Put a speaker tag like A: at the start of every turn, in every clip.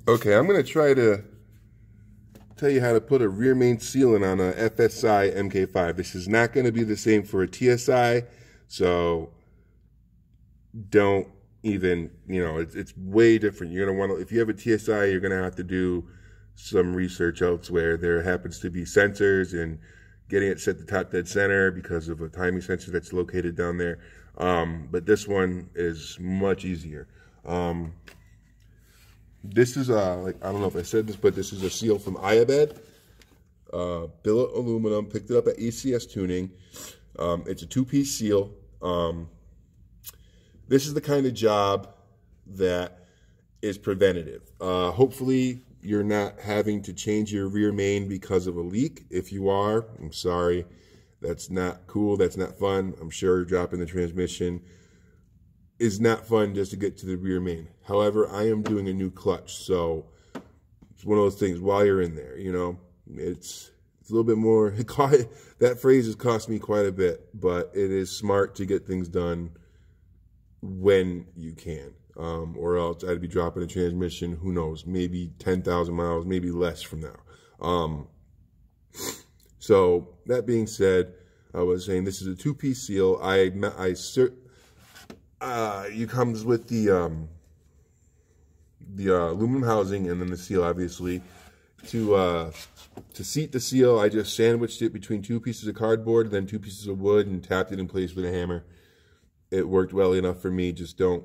A: Okay, I'm going to try to tell you how to put a rear main sealant on a FSI mk5. This is not going to be the same for a TSI, so don't even, it's way different. You're going to want to, if you have a TSI, you're going to have to do some research elsewhere. There happens to be sensors and getting it set to top dead center because of a timing sensor that's located down there. But this one is much easier. This is I don't know if I said this, but this is a seal from Iabed. Billet aluminum, picked it up at ECS Tuning. It's a 2-piece seal. This is the kind of job that is preventative. Hopefully you're not having to change your rear main because of a leak. If you are, I'm sorry. That's not cool. That's not fun. I'm sure dropping the transmission is not fun just to get to the rear main. However, I am doing a new clutch, so it's one of those things while you're in there, it's a little bit more. That phrase has cost me quite a bit, but it is smart to get things done when you can, or else I'd be dropping a transmission, who knows, maybe 10,000 miles, maybe less from now. So that being said, I was saying this is a 2-piece seal. It comes with the aluminum housing and then the seal, obviously. To seat the seal, I just sandwiched it between 2 pieces of cardboard, then 2 pieces of wood, and tapped it in place with a hammer. It worked well enough for me. Just don't,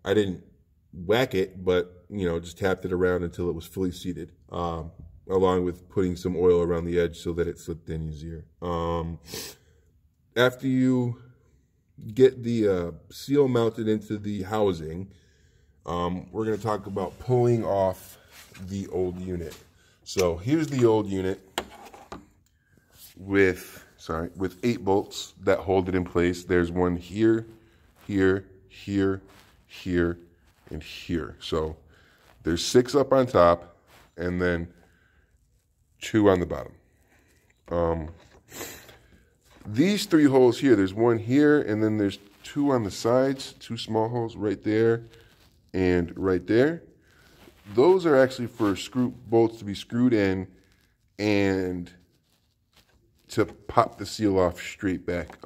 A: I didn't whack it, but, just tapped it around until it was fully seated, along with putting some oil around the edge so that it slipped in easier. After you get the seal mounted into the housing, we're going to talk about pulling off the old unit. So here's the old unit with 8 bolts that hold it in place. There's one here, here, here, here, and here. So there's 6 up on top and then 2 on the bottom. These 3 holes here, there's one here, and then there's 2 on the sides, 2 small holes right there and right there. Those are actually for screw bolts to be screwed in and to pop the seal off straight back.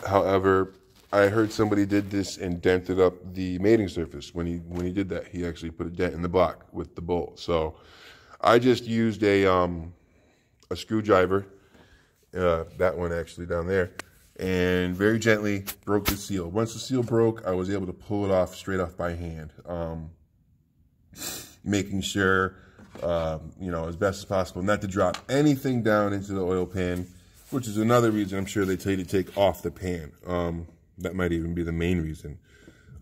A: However, I heard somebody did this and dented up the mating surface. When he did that, he actually put a dent in the block with the bolt. So I just used a screwdriver, that one actually down there, and very gently broke the seal. Once the seal broke, I was able to pull it off straight off by hand, making sure, as best as possible not to drop anything down into the oil pan, which is another reason I'm sure they tell you to take off the pan. That might even be the main reason,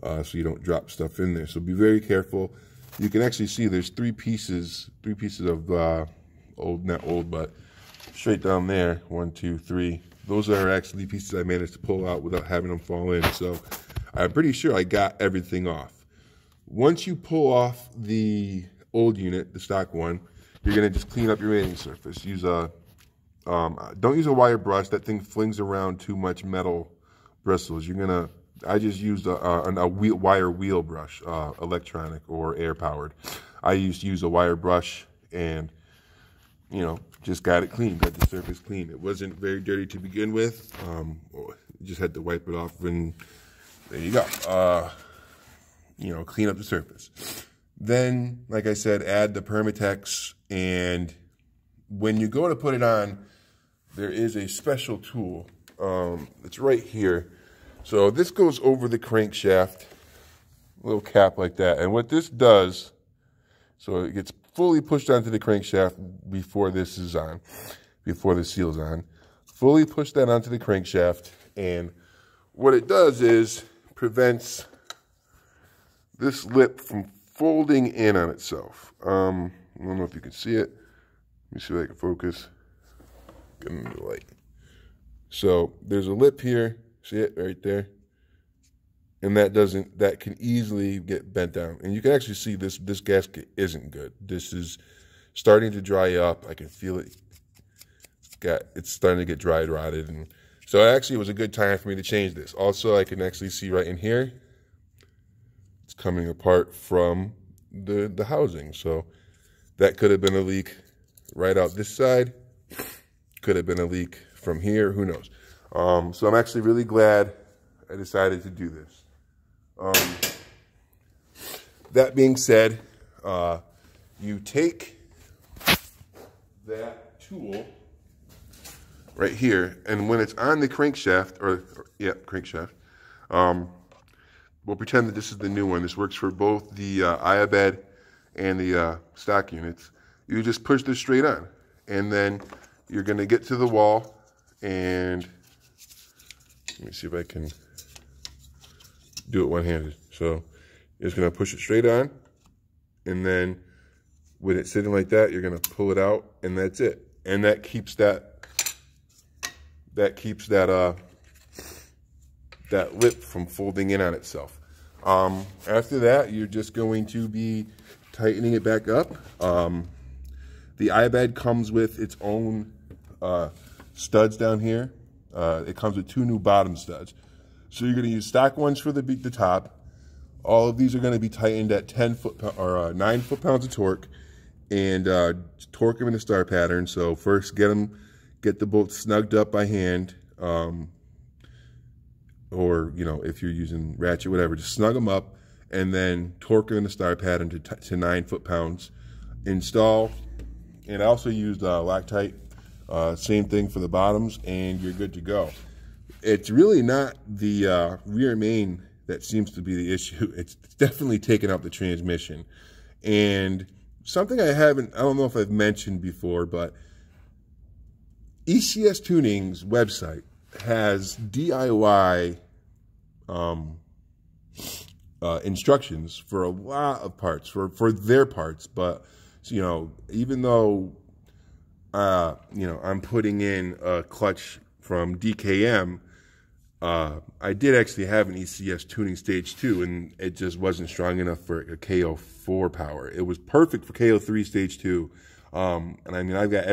A: so you don't drop stuff in there. So be very careful. You can actually see there's 3 pieces of not old, but straight down there, 1, 2, 3. Those are actually pieces I managed to pull out without having them fall in. So I'm pretty sure I got everything off. Once you pull off the old unit, the stock one, you're gonna just clean up your mating surface. Use don't use a wire brush. That thing flings around too much metal bristles. I just used a wire wheel brush, electronic or air powered. I used to use a wire brush and, just got it clean, got the surface clean. It wasn't very dirty to begin with. Just had to wipe it off and there you go. Clean up the surface. Then, like I said, add the Permatex, and when you go to put it on, there is a special tool. It's right here. So this goes over the crankshaft, a little cap like that. And what this does, so it gets fully pushed onto the crankshaft before this is on, before the seal's on. Fully push that onto the crankshaft, and what it does is prevents this lip from folding in on itself. I don't know if you can see it. Let me see if I can focus. Get into the light. So there's a lip here. See it right there? And that can easily get bent down. And you can actually see this gasket isn't good. This is starting to dry up. I can feel it. It's starting to get dried, rotted. And so actually it was a good time for me to change this. Also, I can actually see right in here, it's coming apart from the housing. So that could have been a leak right out this side. Could have been a leak from here. Who knows? So I'm actually really glad I decided to do this. That being said, you take that tool right here, and when it's on the crankshaft, crankshaft, we'll pretend that this is the new one. This works for both the Iabed and the stock units. You just push this straight on, and then you're going to get to the wall, and let me see if I can do it one-handed. So you're just going to push it straight on, and then when it's sitting like that, you're going to pull it out, and that's it. And that keeps that lip from folding in on itself. After that, you're just going to be tightening it back up. The Iabed comes with its own studs down here. It comes with 2 new bottom studs. So you're going to use stock ones for the top. All of these are going to be tightened at 9 foot-pounds of torque, and torque them in a star pattern. So first get the bolts snugged up by hand, or if you're using ratchet, whatever, just snug them up, and then torque them in a star pattern to 9 foot-pounds. Install, and I also used Loctite. Same thing for the bottoms, and you're good to go. It's really not the rear main that seems to be the issue. It's definitely taken out the transmission. And something I don't know if I've mentioned before, but ECS Tuning's website has DIY instructions for a lot of parts, for their parts. But, even though, I'm putting in a clutch from DKM, I did actually have an ECS Tuning Stage 2, and it just wasn't strong enough for a KO4 power. It was perfect for KO3 Stage 2. And I mean, I've got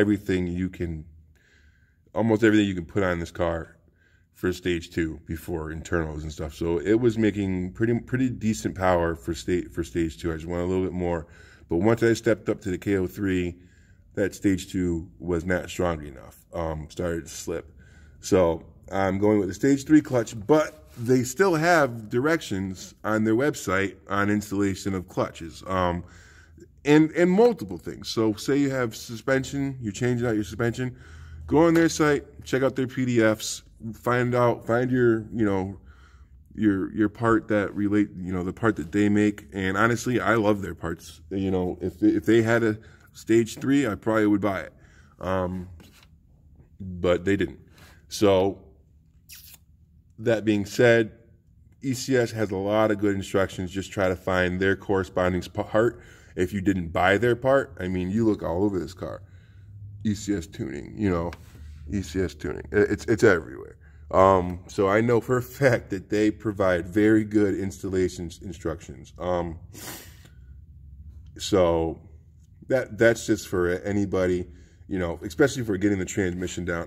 A: almost everything you can put on this car for Stage 2 before internals and stuff. So it was making pretty decent power for Stage 2. I just wanted a little bit more. But once I stepped up to the KO3, that Stage 2 was not strong enough. Started to slip. So I'm going with the Stage 3 clutch, but they still have directions on their website on installation of clutches, and multiple things. So say you have suspension, you're changing out your suspension, go on their site, check out their PDFs, find your part that the part that they make. And honestly, I love their parts. If they had a Stage 3, I probably would buy it. But they didn't. So that being said, ECS has a lot of good instructions. Just try to find their corresponding part. If you didn't buy their part, I mean, you look all over this car. ECS Tuning, ECS Tuning. It's everywhere. So I know for a fact that they provide very good installation instructions. So that's just for anybody, especially for getting the transmission down.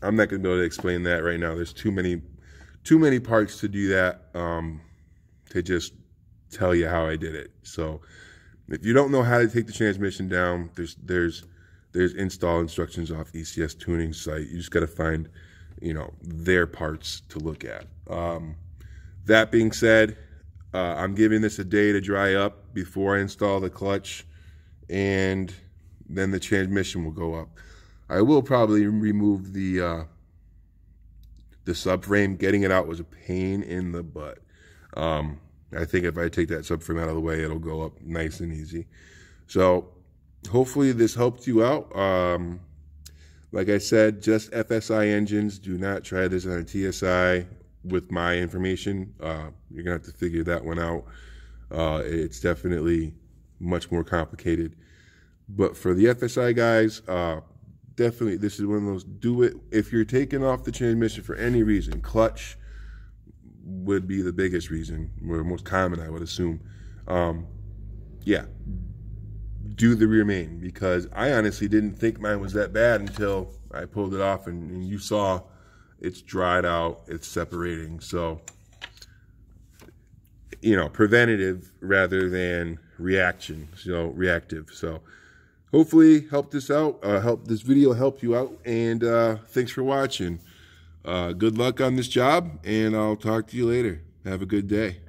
A: I'm not going to be able to explain that right now. There's too many parts to do that, to just tell you how I did it. So if you don't know how to take the transmission down, there's install instructions off ECS Tuning site. You just got to find, their parts to look at. That being said, I'm giving this a day to dry up before I install the clutch, and then the transmission will go up. I will probably remove the subframe. Getting it out was a pain in the butt. I think if I take that subframe out of the way, it'll go up nice and easy. So hopefully this helped you out. Like I said, just FSI engines. Do not try this on a TSI with my information. You're going to have to figure that one out. It's definitely much more complicated. But for the FSI guys, definitely this is one of those, do it. If you're taking off the transmission for any reason, clutch would be the biggest reason, or most common, I would assume. Yeah, do the rear main, because I honestly didn't think mine was that bad until I pulled it off, and you saw it's dried out, it's separating. So preventative rather than reactive. So hopefully help this out, this video help you out, and thanks for watching. Good luck on this job, and I'll talk to you later. Have a good day.